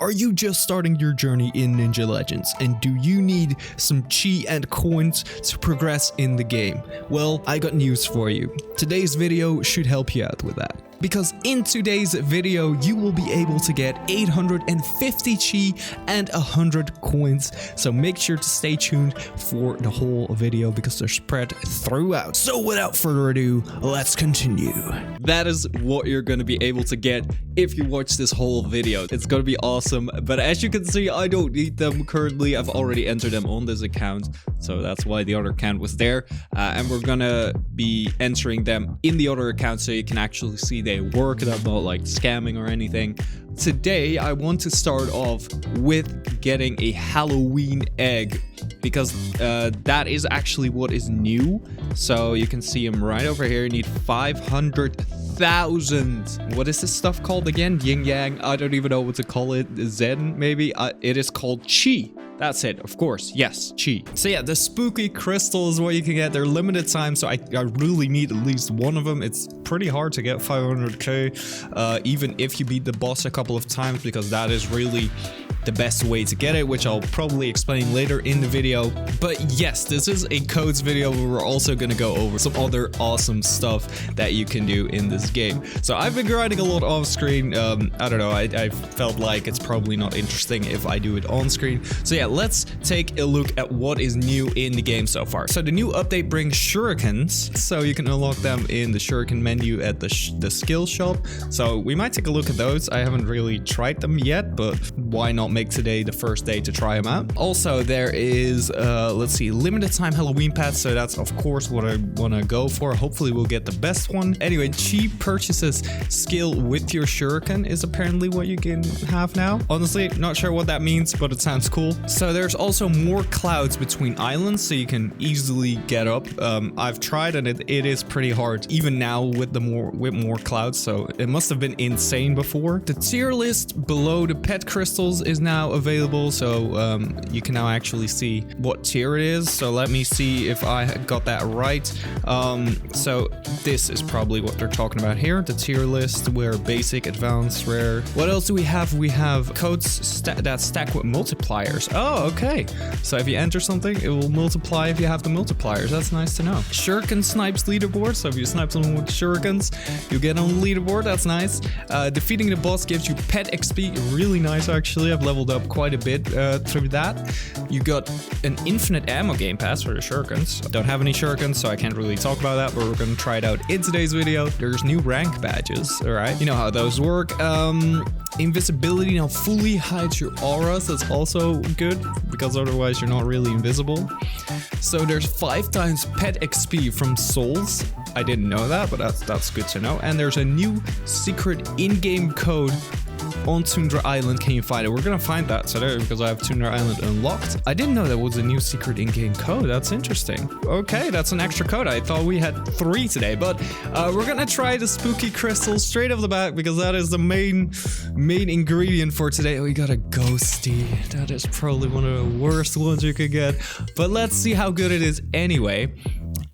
Are you just starting your journey in Ninja Legends, and do you need some chi and coins to progress in the game? Well, I got news for you. Today's video should help you out with that. Because in today's video, you will be able to get 850 chi and 100 coins. So make sure to stay tuned for the whole video because they're spread throughout. So without further ado, let's continue. That is what you're going to be able to get if you watch this whole video. It's going to be awesome. But as you can see, I don't need them currently. I've already entered them on this account. So that's why the other account was there. And we're going to be entering them in the other account so you can actually see they work. And I'm not like scamming or anything. Today, I want to start off with getting a Halloween egg because that is actually what is new. So you can see him right over here. You need 500,000. What is this stuff called again? Yin Yang? I don't even know what to call it. Zen, maybe? It is called Chi. That's it, of course. Yes, chi. So yeah, the spooky crystal is what you can get. They're limited time, so I really need at least one of them. It's pretty hard to get 500k, even if you beat the boss a couple of times, because that is really the best way to get it, which I'll probably explain later in the video. But yes, this is a codes video where we're also going to go over some other awesome stuff that you can do in this game. So I've been grinding a lot off screen. I don't know, I felt like it's probably not interesting if I do it on screen. So yeah, let's take a look at what is new in the game so far. So the new update brings shurikens, so you can unlock them in the shuriken menu at the skill shop. So we might take a look at those. I haven't really tried them yet, but why not make today the first day to try them out? Also, there is let's see, limited time Halloween pets, so that's of course what I want to go for. Hopefully we'll get the best one. Anyway, chi purchases skill with your shuriken is apparently what you can have now. Honestly, not sure what that means, but it sounds cool. So there's also more clouds between islands, so you can easily get up. I've tried and it is pretty hard even now with more clouds, so it must have been insane before. The tier list below the pet crystals is now available, so you can now actually see what tier it is. So let me see if I got that right. So this is probably what they're talking about here, the tier list, where basic, advanced, rare. What else do we have? We have codes that stack with multipliers. Oh, okay. So if you enter something, it will multiply if you have the multipliers. That's nice to know. Shuriken snipes leaderboard. So if you snipe someone with shurikens, you get on the leaderboard. That's nice. Defeating the boss gives you pet XP. Really nice, actually. I've leveled up quite a bit through that. You got an infinite ammo game pass for the shurikens. Don't have any shurikens, so I can't really talk about that, but we're going to try it out in today's video. There's new rank badges. All right. You know how those work. Invisibility now fully hides your auras. That's also good because otherwise you're not really invisible. So there's 5 times pet XP from souls. I didn't know that, but that's good to know. And there's a new secret in-game code on Tundra Island. Can you find it? We're gonna find that today because I have Tundra Island unlocked. I didn't know that was a new secret in-game code. That's interesting. Okay, that's an extra code. I thought we had 3 today, but we're gonna try the spooky crystal straight off the bat because that is the main ingredient for today. We got a ghosty. That is probably one of the worst ones you could get, but let's see how good it is anyway.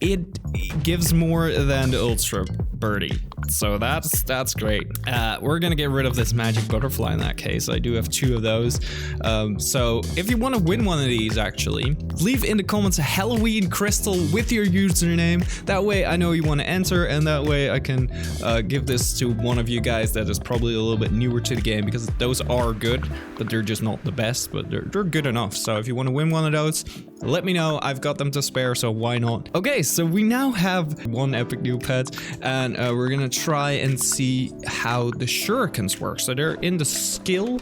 It gives more than the Ultra Birdie, so that's great. We're gonna get rid of this magic butterfly in that case. I do have 2 of those. So if you want to win one of these, actually, leave in the comments a Halloween crystal with your username. That way I know you want to enter, and that way I can give this to one of you guys that is probably a little bit newer to the game, because those are good, but they're just not the best, but they're good enough. So if you want to win one of those, let me know. I've got them to spare, so why not? Okay, so we now have one epic new pet, and we're gonna try and see how the shurikens work. So they're in the skill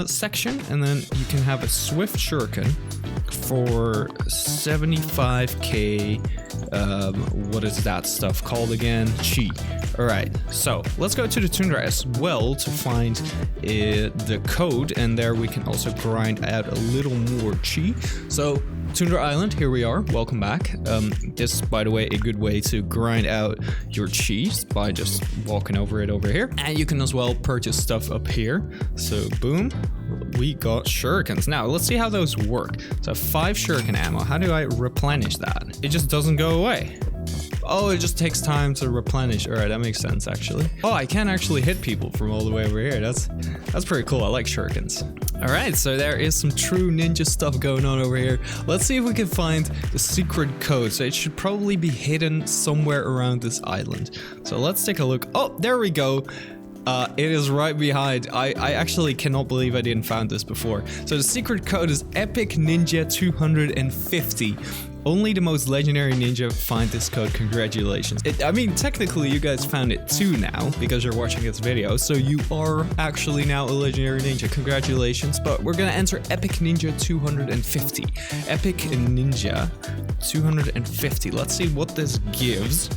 section, and then you can have a swift shuriken for 75k. What is that stuff called again? Chi. All right, so let's go to the tundra as well to find the code, and there we can also grind out a little more chi. So Tundra Island, here we are. Welcome back. This is, by the way, a good way to grind out your chi by just walking over it over here. And you can as well purchase stuff up here. So boom, we got shurikens. Now let's see how those work. So 5 shuriken ammo. How do I replenish that? It just doesn't go away. Oh, it just takes time to replenish. All right, that makes sense actually. Oh, I can actually hit people from all the way over here. That's pretty cool. I like shurikens. All right, so there is some true ninja stuff going on over here. Let's see if we can find the secret code. So it should probably be hidden somewhere around this island. So let's take a look. Oh, there we go. It is right behind. I actually cannot believe I didn't find this before. So the secret code is Epic Ninja 250. Only the most legendary ninja find this code. Congratulations. I mean, technically you guys found it too now because you're watching this video. So you are actually now a legendary ninja. Congratulations. But we're gonna enter Epic Ninja 250. Epic Ninja 250. Let's see what this gives.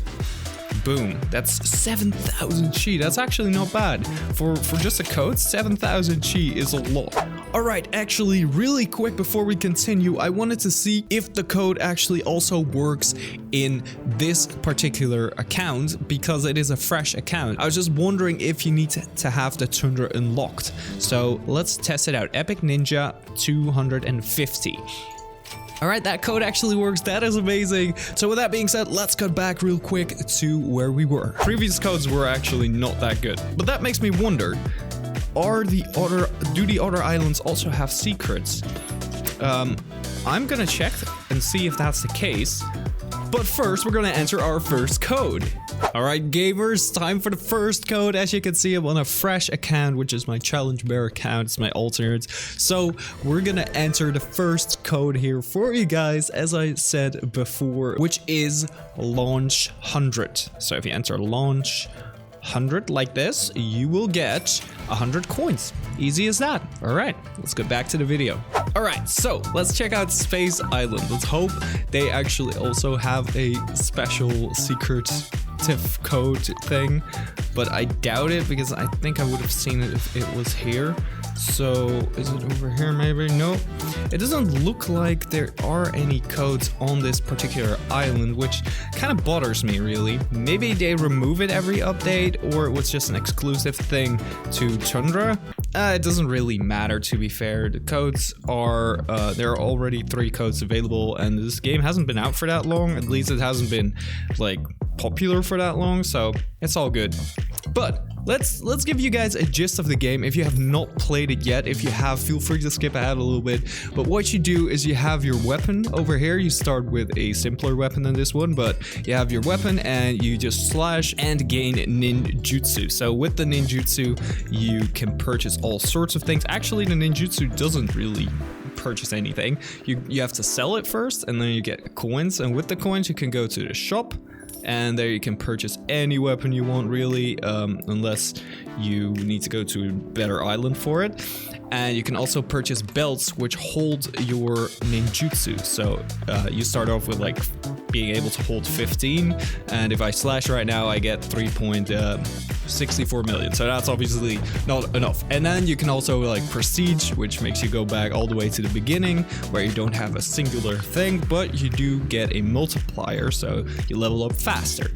Boom, that's 7,000 chi. That's actually not bad. For just a code, 7,000 chi is a lot. Alright, actually, really quick before we continue, I wanted to see if the code actually also works in this particular account because it is a fresh account. I was just wondering if you need to have the tundra unlocked. So let's test it out. Epic Ninja 250. Alright, that code actually works. That is amazing. So with that being said, let's cut back real quick to where we were. Previous codes were actually not that good. But that makes me wonder, do the other islands also have secrets? I'm gonna check and see if that's the case. But first, we're gonna enter our first code. Alright gamers, time for the first code. As you can see, I'm on a fresh account, which is my challenge bear account. It's my alternate. So we're gonna enter the first code here for you guys, as I said before, which is launch 100. So if you enter launch 100 like this, you will get 100 coins. Easy as that. All right, let's get back to the video. All right, so let's check out Space Island. Let's hope they actually also have a special secret code thing, but I doubt it because I think I would have seen it if it was here. So is it over here maybe? No, it doesn't look like there are any codes on this particular island, which kind of bothers me really. Maybe they remove it every update, or it was just an exclusive thing to Tundra. It doesn't really matter, to be fair. The codes are there are already 3 codes available, and this game hasn't been out for that long. At least it hasn't been like popular for that long, so it's all good. But let's give you guys a gist of the game. If you have not played it yet, if you have, feel free to skip ahead a little bit. But what you do is you have your weapon over here. You start with a simpler weapon than this one, but you have your weapon and you just slash and gain ninjutsu. So with the ninjutsu, you can purchase all sorts of things. Actually, the ninjutsu doesn't really purchase anything. You have to sell it first, and then you get coins. And with the coins, you can go to the shop, and there you can purchase any weapon you want really, unless you need to go to a better island for it. And you can also purchase belts which hold your ninjutsu. So you start off with like being able to hold 15, and if I slash right now I get 3.64 million. So that's obviously not enough. And then you can also like prestige, which makes you go back all the way to the beginning where you don't have a singular thing, but you do get a multiplier, so you level up faster.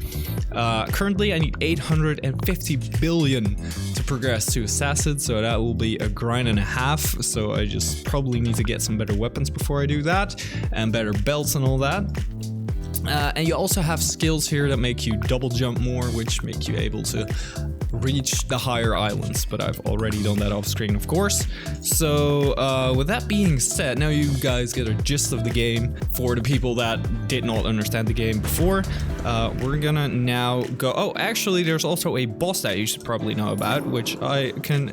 Currently I need 850 billion to progress to assassin, so that will be a grind and a half. So I just probably need to get some better weapons before I do that, and better belts and all that. And you also have skills here that make you double jump more, which make you able to reach the higher islands, but I've already done that off screen, of course. So with that being said, now you guys get a gist of the game. For the people that did not understand the game before, we're gonna now go. Oh, actually there's also a boss that you should probably know about, which I can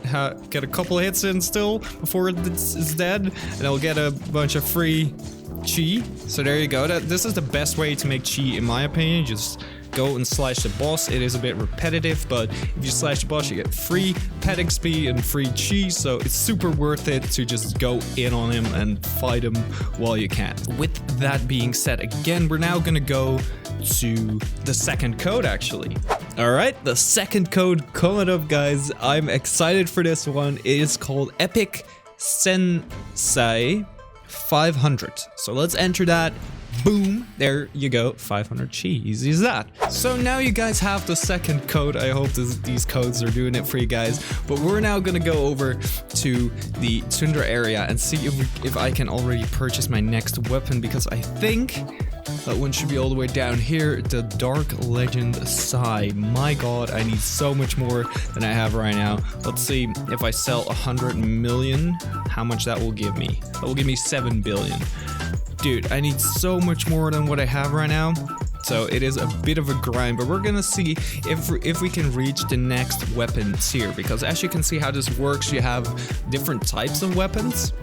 get a couple hits in still before it's dead, and I'll get a bunch of free chi. So there you go. This is the best way to make chi, in my opinion. Just go and slash the boss. It is a bit repetitive, but if you slash the boss, you get free pet XP and free chi, so it's super worth it to just go in on him and fight him while you can. With that being said, again, we're now gonna go to the second code, actually. All right, the second code coming up, guys. I'm excited for this one. It is called Epic Sensei 500. So let's enter that. Boom, there you go, 500 chi, easy as that. So now you guys have the second code. I hope these codes are doing it for you guys. But we're now gonna go over to the tundra area and see if I can already purchase my next weapon, because I think That one should be all the way down here. The Dark Legend Sai. My god, I need so much more than I have right now. Let's see if I sell 100 million, how much that will give me. That will give me 7 billion. Dude, I need so much more than what I have right now. So it is a bit of a grind, but we're gonna see if we can reach the next weapons here, because as you can see how this works, you have different types of weapons,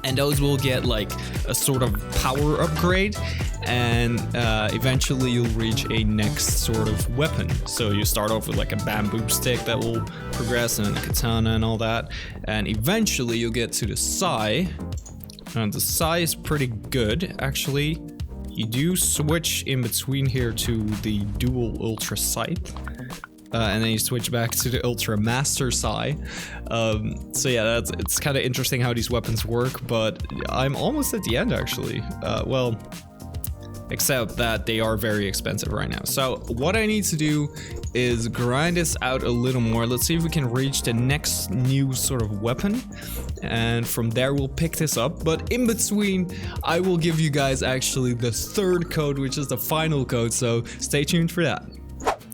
and those will get like a sort of power upgrade, and eventually you'll reach a next sort of weapon. So you start off with like a bamboo stick that will progress, and a katana and all that, and eventually you'll get to the sai, and the sai is pretty good actually. You do switch in between here to the dual ultra sight, and then you switch back to the ultra master sai. So yeah, it's kind of interesting how these weapons work, but I'm almost at the end actually. Well, except that they are very expensive right now. So what I need to do is grind this out a little more. Let's see if we can reach the next new sort of weapon, and from there we'll pick this up. But in between, I will give you guys actually the third code, which is the final code, so stay tuned for that.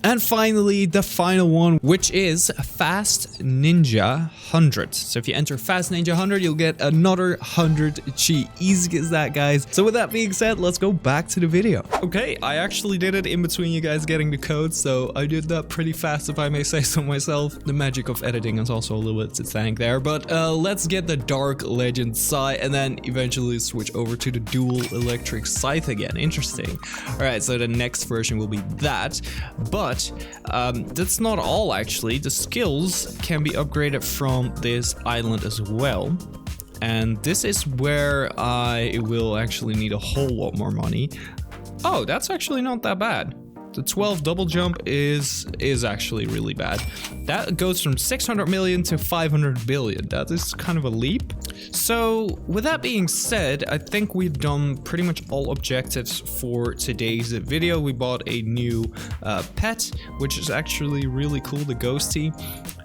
And finally, the final one, which is Fast Ninja 100. So if you enter Fast Ninja 100, you'll get another 100 chi. Easy as that, guys. So with that being said, let's go back to the video. Okay, I actually did it in between you guys getting the code, so I did that pretty fast, if I may say so myself. The magic of editing is also a little bit to thank there. But let's get the Dark Legend Sai, and then eventually switch over to the dual electric scythe again. Interesting. All right, so the next version will be that, but that's not all actually. The skills can be upgraded from this island as well, and this is where I will actually need a whole lot more money. Oh, that's actually not that bad. The 12 double jump is actually really bad. That goes from 600 million to 500 billion. That is kind of a leap. So with that being said, I think we've done pretty much all objectives for today's video. We bought a new pet, which is actually really cool, the ghosty,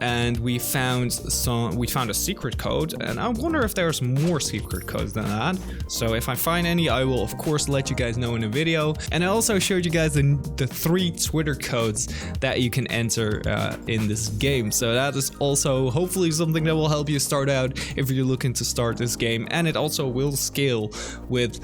and we found a secret code, and I wonder if there's more secret codes than that. So if I find any, I will of course let you guys know in a video. And I also showed you guys the 3 Twitter codes that you can enter in this game. So that is also hopefully something that will help you start out if you're looking to start this game, and it also will scale with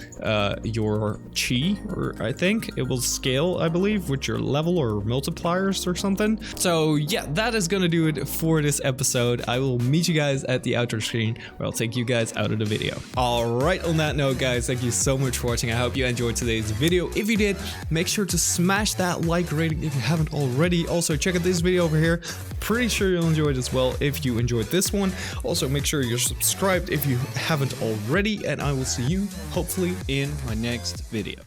your chi, or I think it will scale, I believe, with your level or multipliers or something. So yeah, that is gonna do it for this episode. I will meet you guys at the outro screen, where I'll take you guys out of the video. Alright, on that note guys, thank you so much for watching. I hope you enjoyed today's video. If you did, make sure to smash that like rating if you haven't already. Also check out this video over here, pretty sure you'll enjoy it as well if you enjoyed this one. Also make sure you're subscribed if you haven't already, and I will see you hopefully in my next video.